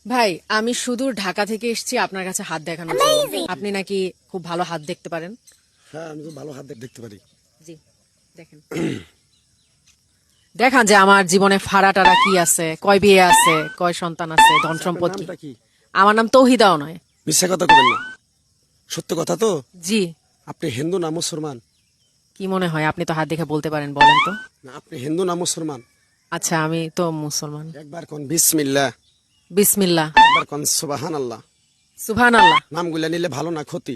ভাই আমি সুদূর ঢাকা থেকে এসেছি আপনার কাছে হাত দেখানোর জন্য। আপনি নাকি খুব ভালো হাত দেখতে পারেন। হ্যাঁ, আমি তো ভালো হাত দেখতে পারি। জি দেখেন দেখান যে আমার জীবনে ফাড়া কি আছে, কয় বিয়ে আছে, কয় সন্তান আছে, ধন সম্পদ কি। নামটা কি? আমার নাম তৌহিদাও নয়। মিথ্যা কথা বলবেন না, সত্য কথা তো। জি। আপনি হিন্দু না মুসলমান? কি মনে হয় আপনি তো হাত দেখে বলতে পারেন, বলেন তো। না, আপনি হিন্দু না মুসলমান? আচ্ছা আমি তো মুসলমান। একবার কোন বিসমিল্লাহ, বিসমিল্লাহ। একবার কোন সুবহানাল্লাহ। সুবহান আল্লাহ। নামগুলা নিলে ভালো না ক্ষতি?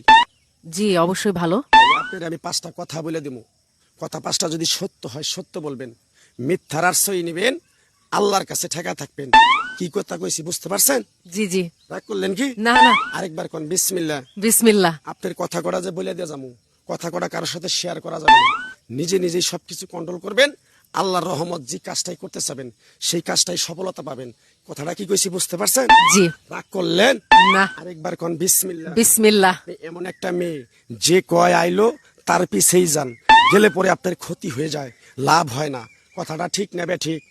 জি অবশ্যই ভালো। আপনার আমি 5টা কথা বলে দিব। কথা 5টা যদি সত্য হয় সত্য বলবেন, মিথ্যার আশ্রয় নিবেন, আল্লাহর কাছে ঠেকা থাকবেন। কি কথা কইছি বুঝতে পারছেন? জি জি। রাগ করলেন কি? না না। আরেকবার কোন বিসমিল্লাহ। বিসমিল্লাহ। আপনার কথা কটা যে বলে দিয়ে যাবো, কথা কটা কারোর সাথে শেয়ার করা যাবে না। নিজে নিজেই সবকিছু কন্ট্রোল করবেন। আল্লাহর রহমত যে কাজটাই করতে চাবেন সেই কাজটাই সফলতা পাবেন। কথাটা কি কইছি বুঝতে পারছেন? জি। রাগ করলেন না। আরেকবার কোন বিসমিল্লাহ। বিসমিল্লাহ। আপনি এমন একটা মেয়ে যে কয় আইলো তার পিছেই যান, গেলে পরে আপনার ক্ষতি হয়ে যায়, লাভ হয় না। কথাটা ঠিক নেবে ঠিক?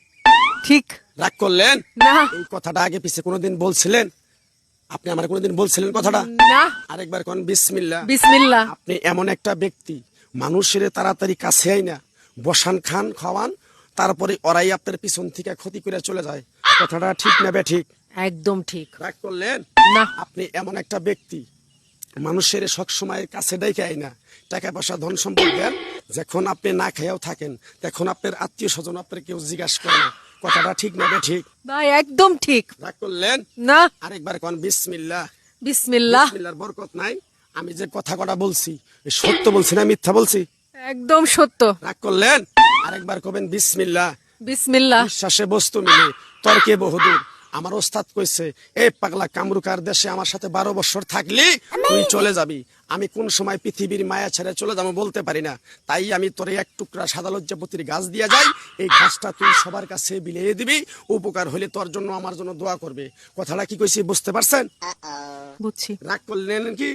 ঠিক। রাগ করলেন? না এই কথাটা আগে পিছে কোনোদিন বলছিলেন? আপনি আমার কোনোদিন বলছিলেন কথাটা? না। আরেকবার কোন বিসমিল্লাহ। বিসমিল্লাহ। আপনি এমন একটা ব্যক্তি, মানুষের তাড়াতাড়ি কাছে আই না, বসান খান খাওয়ান, তারপরে ওরাই আপনার পিছন থেকে ক্ষতি করে চলে যায়। কথাটা ঠিক নেবে ঠিক? একদম ঠিক। রাগ করলেন? না। আপনি এমন একটা ব্যক্তি, মানুষের সবসময় কাছে ডেকে আই না, টাকা পয়সা ধন সম্পদ দেন, যখন আপনি না খেয়েও থাকেন তখন আপনার আত্মীয় স্বজন আপনার কেউ জিজ্ঞাসা করে না। কথাটা ঠিক নেবে ঠিক? ভাই একদম ঠিক। রাগ করলেন? না। আরেকবার কোন বিসমিল্লাহ। বিসমিল্লাহ। বিসমিল্লাহর বরকত নাই? আমি যে কথা কটা বলছি এ সত্য বলছি না মিথ্যা বলছি? একদম সত্য। রাগ করলেন? আরেকবার কবেন বিসমিল্লাহ। বিসমিল্লাহ। বিশ্বাসে বস্তু মিলে তর্কে বহুদূর। আমার ওস্তাদ কইছে, এই পাগলা কামরুকার দেশে আমার সাথে 12 বছর থাকলি তুই চলে যাবি। আমি কোন সময় পৃথিবীর মায়া ছেড়ে চলে যাবো বলতে পারি না, তাই আমি তোরে এক টুকরা সাদা লজ্জাপতির গাছ দিয়ে যাই, এই গাছটা তুই সবার কাছে বিলিয়ে দিবি, উপকার হলে তোর জন্য আমার জন্য দোয়া করবে। কথাটা কি কইছি বুঝতে পারছেন? বুঝছি। রাগ করলেন কি?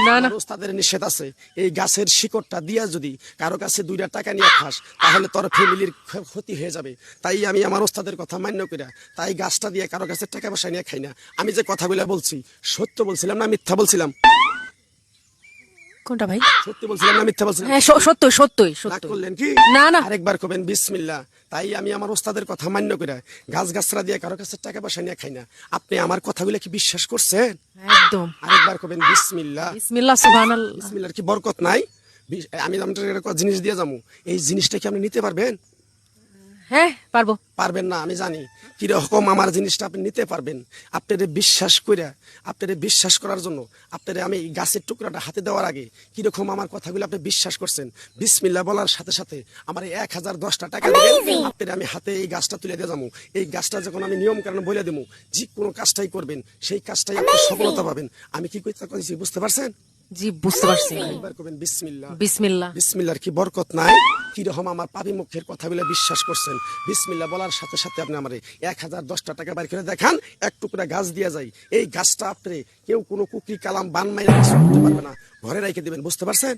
না না। তাদের নিষেধ আছে, এই গাছের শিকড়টা দিয়া যদি কারো কাছে 2টা টাকা নিয়ে খাস তাহলে তোর ফ্যামিলির ক্ষতি হয়ে যাবে। তাই আমি আমার ওস্তাদের কথা মান্য করি, তাই গাছটা দিয়ে কারো কাছে টাকা পয়সা নিয়ে খাই না। আমি যে কথাগুলো বলছি সত্য বলছিলাম না মিথ্যা বলছিলাম? কোনটা ভাই? সত্যি বলছিলাম না মিথ্যা বলছিলাম? হ্যাঁ সত্যই সত্যই রাগ সত্যই। করলেন কি? না না। আরেকবার কবেন বিসমিল্লাহ। তাই আমি আমার ওস্তাদের কথা মান্য করে গাছ গাছরা দিয়ে কারো কাছে টাকা পয়সা নিয়ে খাই না। আপনি আমার কথাগুলো কি বিশ্বাস করছেন? একদম। আরেকবার কবেন বিসমিল্লাহ। বিসমিল্লাহ। সুবহানাল্লাহ। বিসমিল্লাহর কি বরকত নাই? আমি আপনাকে একটা জিনিস দিয়ে যাবো, এই জিনিসটা কি আপনি নিতে পারবেন? হ্যাঁ পারবো। পারবেন না আমি জানি, কিরকম আমার জিনিসটা আপনি নিতে পারবেন। আপনারে বিশ্বাস করে, আপনারে বিশ্বাস করার জন্য আপনারে আমি এই গাছের টুকরাটা হাতে দেওয়ার আগে কিরকম আমার কথাগুলো আপনি বিশ্বাস করছেন। বিসমিল্লাহ বলার সাথে সাথে আমার এই 1010টা টাকা দিবেন, আপনারে আমি হাতে এই গাছটা তুলে দিয়ে যাবো। এই গাছটা যখন আমি নিয়ম কারণ বলে দেবো, যে কোনো কাজটাই করবেন সেই কাজটাই আপনি সফলতা পাবেন। আমি কি কইছি বুঝতে পারছেন? জি বুঝতে পারছি। একবার করবেন বিসমিল্লাহ। বিসমিল্লাহ। বিসমিল্লাহর কি বরকত নাই? কিরকম আমার পাপি মুখের কথাগুলো বিশ্বাস করছেন। বিসমিল্লাহ বলার সাথে সাথে আপনি আমার 1010টা টাকা বাইর করে দেখান, এক টুকরা গাছ দিয়ে যাই, এই গাছটা আপনি কেউ কোনো কুকি কালাম বান মাইরা কিছু করতে পারবে না, ঘরে রেখে দিবেন। বুঝতে পারছেন?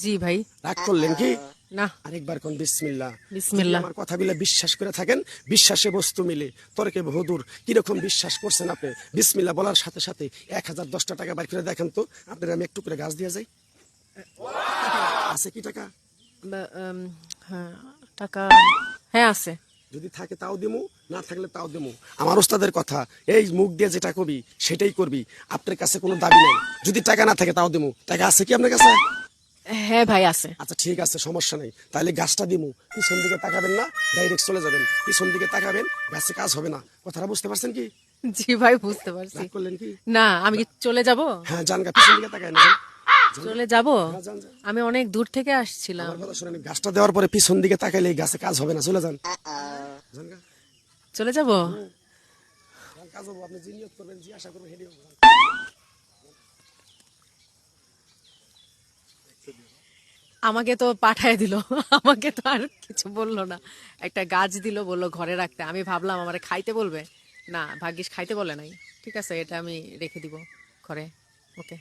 জি ভাই। রাগ করলেন কি? না। আরেকবার কোন বিসমিল্লাহ। বিসমিল্লাহ। যদি আমার কথাগুলো বিশ্বাস করে থাকেন, বিশ্বাসে বস্তু মিলে তর্কে বহুদূর। কিরকম বিশ্বাস করছেন আপনি? বিসমিল্লাহ বলার সাথে সাথে 1010টা টাকা বাইর করে দেখেন তো, আপনার আমি এক টুকরা গাছ দিয়ে যাই। আছে কি টাকা? হ্যাঁ টাকা হ্যাঁ আছে। যদি থাকে তাও দিমু, না থাকলে তাও দিমু। আমার ওস্তাদের কথা, এই মুখ দিয়ে যেটা কবি সেটাই করবি। আপনার কাছে কোনো দাবি নেই, যদি টাকা না থাকে তাও দিমু। টাকা আছে কি আপনার কাছে? হ্যাঁ ভাই আছে। আচ্ছা ঠিক আছে, সমস্যা নেই, তাহলে গাছটা দিমু। পিছন দিকে তাকাবেন না, ডাইরেক্ট চলে যাবেন। পিছন দিকে তাকাবেন, গাছে কাজ হবে না। কথাটা বুঝতে পারছেন কি? জি ভাই বুঝতে পারছি। রাগ করলেন কি? না আমি কি চলে যাব? হ্যাঁ যান গা, পিছন দিকে তাকায় না। চলে যাব? যান, যান। আমি অনেক দূর থেকে আসছিলাম। আমার কথা শুনেন, গাছটা দেওয়ার পরে পিছন দিকে তাকাইলে এই গাছে কাজ হবে না, চলে যান। যান গা। চলে যাব? কাজ হবো, আপনি যে নিয়ত করবেন, যে আশা করবেন হেডি হবে। আমাকে তো পাঠায় দিল, আমাকে তো আর কিছু বললো না। একটা গাছ দিল, বললো ঘরে রাখতে। আমি ভাবলাম আমার খাইতে বলবে, না ভাগ্যিস খাইতে বলে নাই। ঠিক আছে এটা আমি রেখে দিব ঘরে। ওকে।